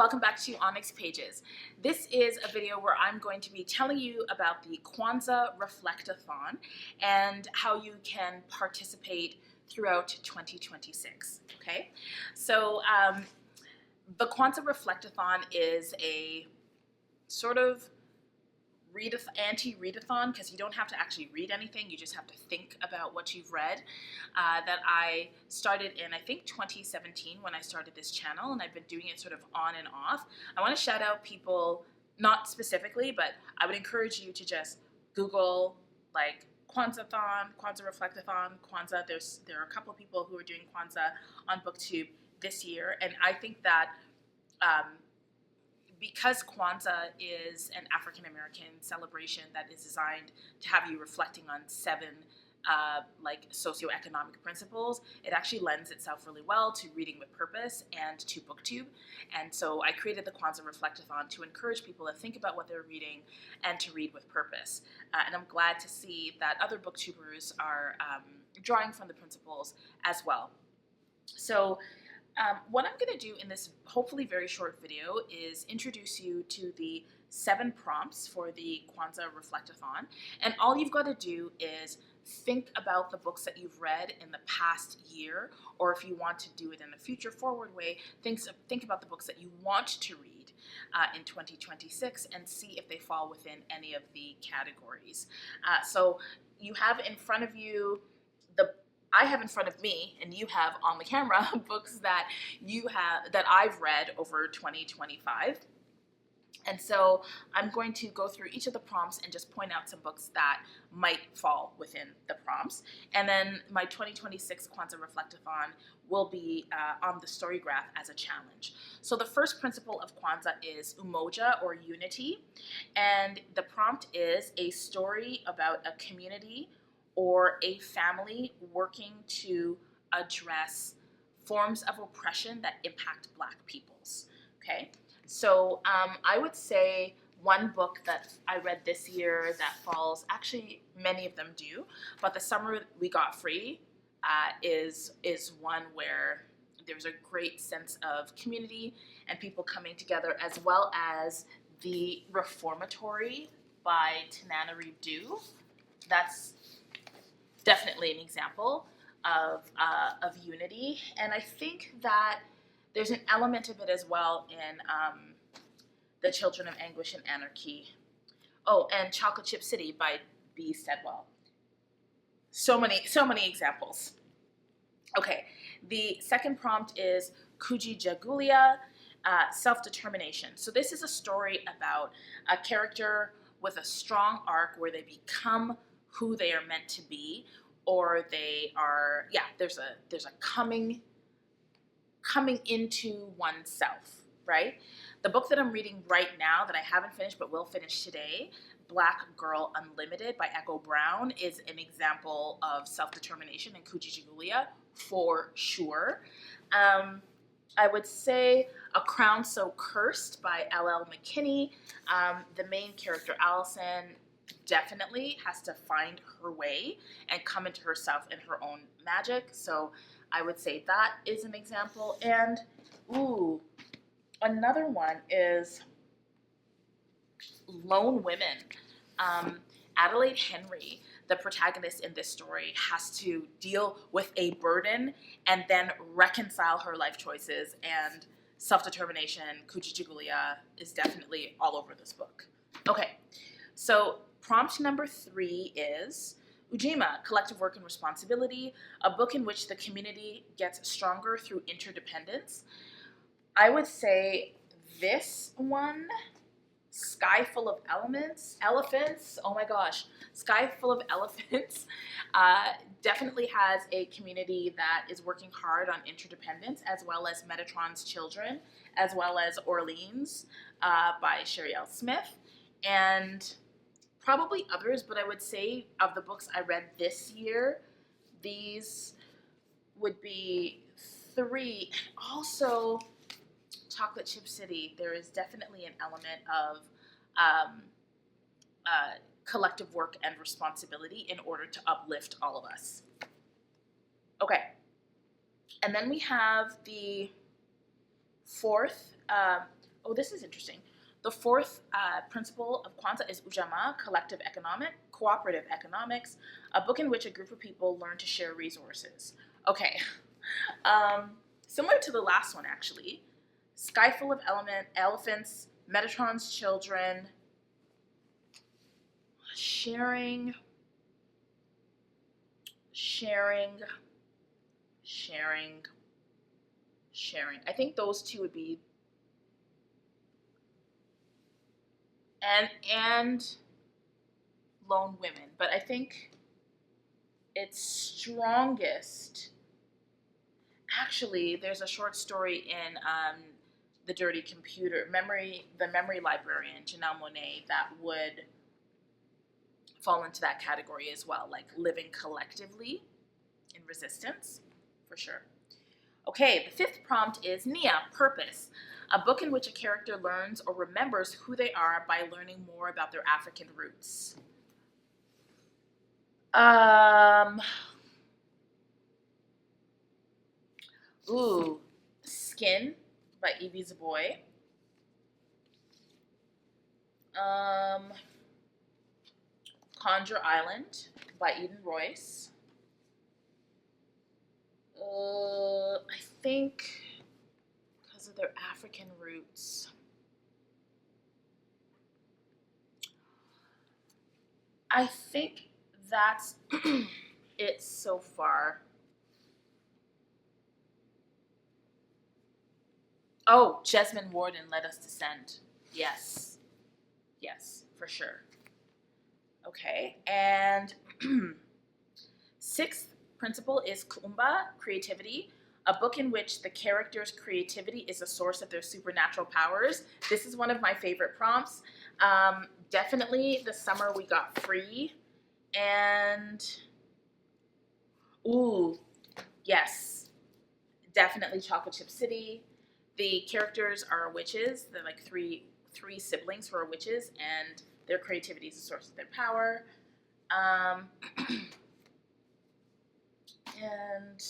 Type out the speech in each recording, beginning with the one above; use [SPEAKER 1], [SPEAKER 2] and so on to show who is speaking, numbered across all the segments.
[SPEAKER 1] welcome back to ONYX Pages. This is a video where I'm going to be telling you about the Kwanzaa Reflect-a-thon and how you can participate throughout 2026, okay? So the Kwanzaa Reflect-a-thon is a sort of anti-readathon, because you don't have to actually read anything, you just have to think about what you've read, that I started in, I think, 2017 when I started this channel, and I've been doing it sort of on and off. I want to shout out people, not specifically, but I would encourage you to just Google like Kwanzaa-thon, Kwanzaa Reflect-a-thon, Kwanzaa. There are a couple of people who are doing Kwanzaa on booktube this year, and I think that because Kwanzaa is an African-American celebration that is designed to have you reflecting on 7 like socioeconomic principles, it actually lends itself really well to reading with purpose and to booktube. And so I created the Kwanzaa Reflect-a-thon to encourage people to think about what they're reading and to read with purpose. And I'm glad to see that other booktubers are drawing from the principles as well. So what I'm going to do in this hopefully very short video is introduce you to the 7 prompts for the Kwanzaa Reflect-a-thon. And all you've got to do is think about the books that you've read in the past year, or if you want to do it in a future forward way, think about the books that you want to read in 2026 and see if they fall within any of the categories. So you have in front of you I have in front of me, and you have on the camera, books that I've read over 2025. And so I'm going to go through each of the prompts and just point out some books that might fall within the prompts. And then my 2026 Kwanzaa Reflect-a-thon will be on the story graph as a challenge. So the first principle of Kwanzaa is Umoja, or unity. And the prompt is a story about a community or a family working to address forms of oppression that impact Black peoples, okay? So I would say one book that I read this year that falls, actually many of them do, but The Summer We Got Free is one where there's a great sense of community and people coming together, as well as The Reformatory by Tananarive Due. That's definitely an example of unity, and I think that there's an element of it as well in The Children of Anguish and Anarchy. Oh, and Chocolate Chip City by B. Steadwell. So many examples. Okay, the second prompt is Kujichagulia, self-determination. So this is a story about a character with a strong arc where they become who they are meant to be, or they are, there's a coming into oneself, right? The book that I'm reading right now that I haven't finished but will finish today, Black Girl Unlimited by Echo Brown, is an example of self-determination and Kujichagulia for sure. I would say A Crown So Cursed by L.L. McKinney. The main character, Allison, definitely has to find her way and come into herself and her own magic. So I would say that is an example. And another one is Lone Women. Adelaide Henry, the protagonist in this story, has to deal with a burden and then reconcile her life choices, and self-determination, Kujichagulia, is definitely all over this book. Okay, so prompt number 3 is Ujima, Collective Work and Responsibility, a book in which the community gets stronger through interdependence. I would say this one, Sky Full of Elephants, oh my gosh, Sky Full of Elephants, definitely has a community that is working hard on interdependence, as well as Metatron's Children, as well as Orleans by Sherry L. Smith, and probably others, but I would say of the books I read this year, these would be 3. Also, Chocolate Chip City, there is definitely an element of collective work and responsibility in order to uplift all of us. Okay, and then we have the fourth Oh, this is interesting. The fourth principle of Kwanzaa is Ujamaa, Cooperative Economics, a book in which a group of people learn to share resources. Okay, similar to the last one actually. Sky Full of Elephants, Metatron's Children, sharing. I think those two would be, and Lone Women, but I think it's strongest. Actually, there's a short story in The Dirty Computer, the memory librarian, Janelle Monáe, that would fall into that category as well, like living collectively in resistance, for sure. Okay, the fifth prompt is Nia, Purpose, a book in which a character learns or remembers who they are by learning more about their African roots. Skin by Evie Zaboy. Conjure Island by Eden Royce. I think because of their African roots. I think that's it so far. Oh, Jesmyn Warden, Let Us Descend. Yes. Yes, for sure. Okay, and sixth principle is Kuumba, Creativity, a book in which the character's creativity is a source of their supernatural powers. This is one of my favorite prompts. Definitely the summer we got free. And, yes, definitely Chocolate Chip City. The characters are witches. They're like three siblings who are witches, and their creativity is a source of their power. And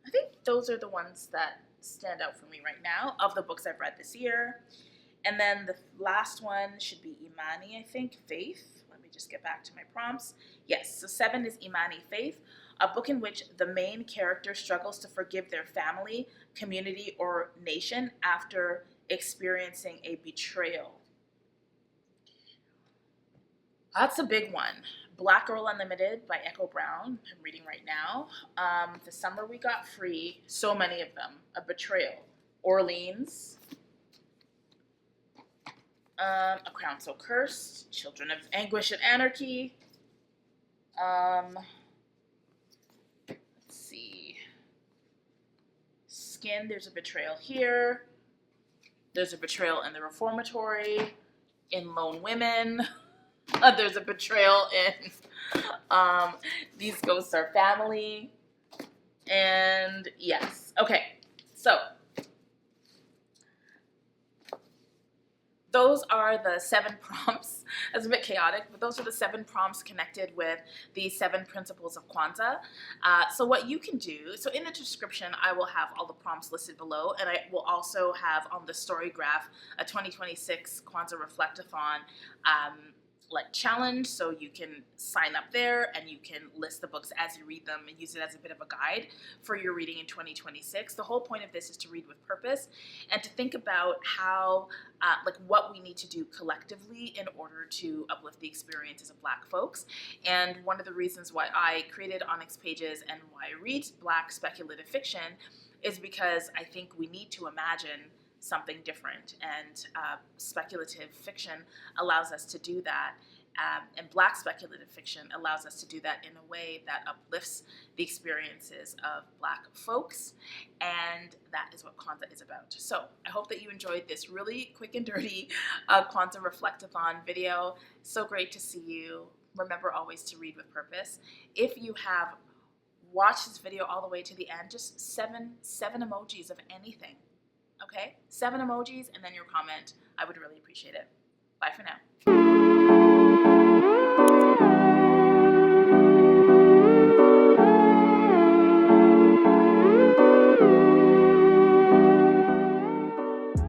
[SPEAKER 1] I think those are the ones that stand out for me right now of the books I've read this year. And then the last one should be Imani, I think, Faith. Let me just get back to my prompts. Yes, so 7 is Imani, Faith, a book in which the main character struggles to forgive their family, community, or nation after experiencing a betrayal. That's a big one. Black Girl Unlimited by Echo Brown, I'm reading right now. The Summer We Got Free, so many of them. A Betrayal. Orleans. A Crown So Cursed. Children of Anguish and Anarchy. Let's see. Skin, there's a betrayal here. There's a betrayal in The Reformatory. In Lone Women. There's a betrayal in These Ghosts Are Family. And yes. Okay, so those are the 7 prompts. That's a bit chaotic, but those are the 7 prompts connected with the 7 principles of Kwanzaa. So what you can do, so in the description, I will have all the prompts listed below, and I will also have on the story graph a 2026 Kwanzaa Reflect-a-thon like challenge, so you can sign up there and you can list the books as you read them and use it as a bit of a guide for your reading in 2026. The whole point of this is to read with purpose and to think about how, like what we need to do collectively in order to uplift the experiences of Black folks. And one of the reasons why I created ONYX pages and why I read Black speculative fiction is because I think we need to imagine something different, and speculative fiction allows us to do that, and Black speculative fiction allows us to do that in a way that uplifts the experiences of Black folks, and that is what Kwanzaa is about. So I hope that you enjoyed this really quick and dirty Kwanzaa Reflect-a-thon video. So great to see you. Remember always to read with purpose. If you have watched this video all the way to the end, just seven emojis of anything. Okay, 7 emojis and then your comment. I would really appreciate it. Bye for now.